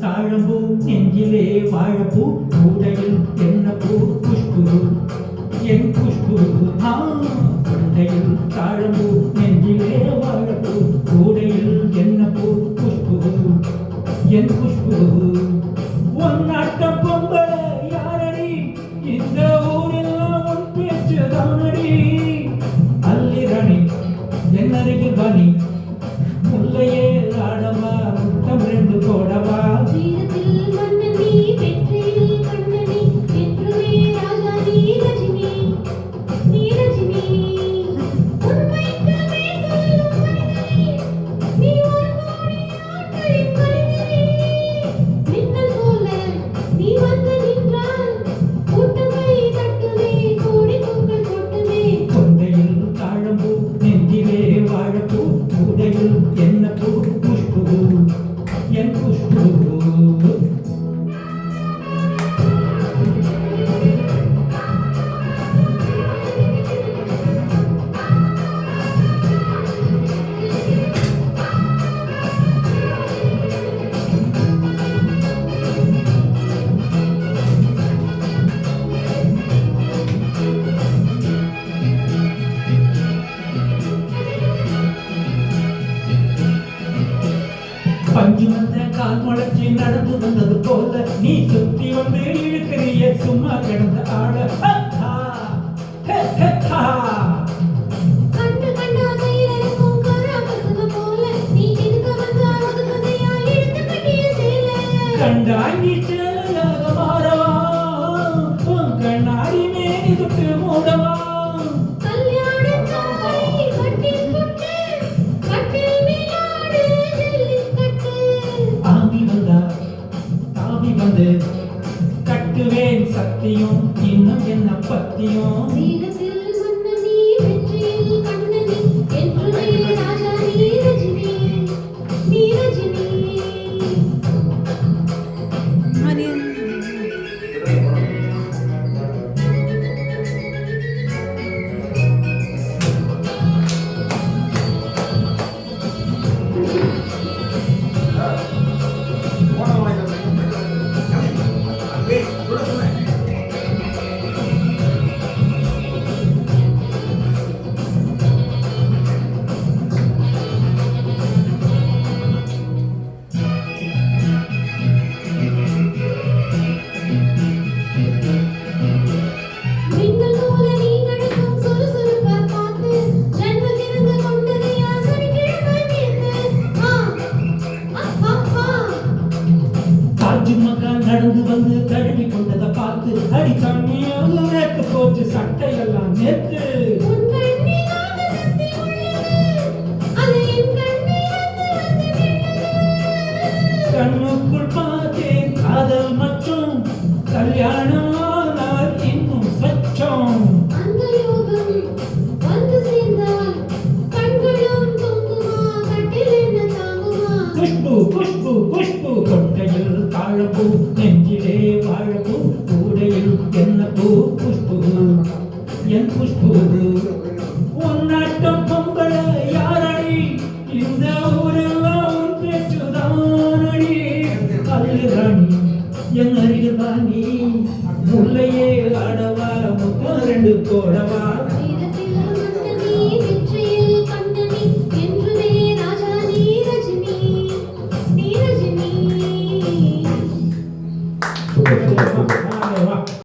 தாழம்பூ நெஞ்சிலே வாழப்பூ கூடையில் என்ன பூ குஷ்பு என் குஷ்பு கொண்டையில் தாழம்பூ நெஞ்சிலே வாழப்பூ கூடையில் என்ன பூ குஷ்பு என் குஷ்பு ஒன்னாட்ட பொம்பளை யாரடி இந்த ஊரெல்லாம் உன் பேச்சுதானடி அல்லிரணி என் அருகில் வாணி முல்லையே ஆடவா முத்தம் ரெண்டு போடவா பஞ்சு வந்த கால் முளைச்சி நடந்து வந்தது போல நீ சுத்தி வந்து இழுக்கிறிய சும்மா கிடந்த ஆட கண்டாங்கி மாறவா கண்ணாடி மேனி தொட்டு மூடவா வந்து கட்டுவேன் சத்தியம் இன்னும் என்ன பத்தியும் நடந்து வந்து தழுவி கொண்டதை பார்த்து அடி தண்ணியாக நேற்று போச்சு சட்டையெல்லாம் நேற்று கண்ணுக்குள் பார்த்தேன் காதல் மற்றும் கல்யாணம் ஆனால் இன்னும் சச்சம் குஷ்பு குஷ்பு குஷ்பு கொண்டையில் தாழப்பூ நெஞ்சிலே வாழப்பூ கூடையில் என்ன பூ குஷ்பு என் குஷ்பு ஒன்னாட்டம் பொம்பளை யாரடி இந்த ஊரெல்லாம் பேச்சுதானடி அல்லிராணி என் அருகில் வாணி முல்லையே ஆடவா முத்தம் ரெண்டு போடவா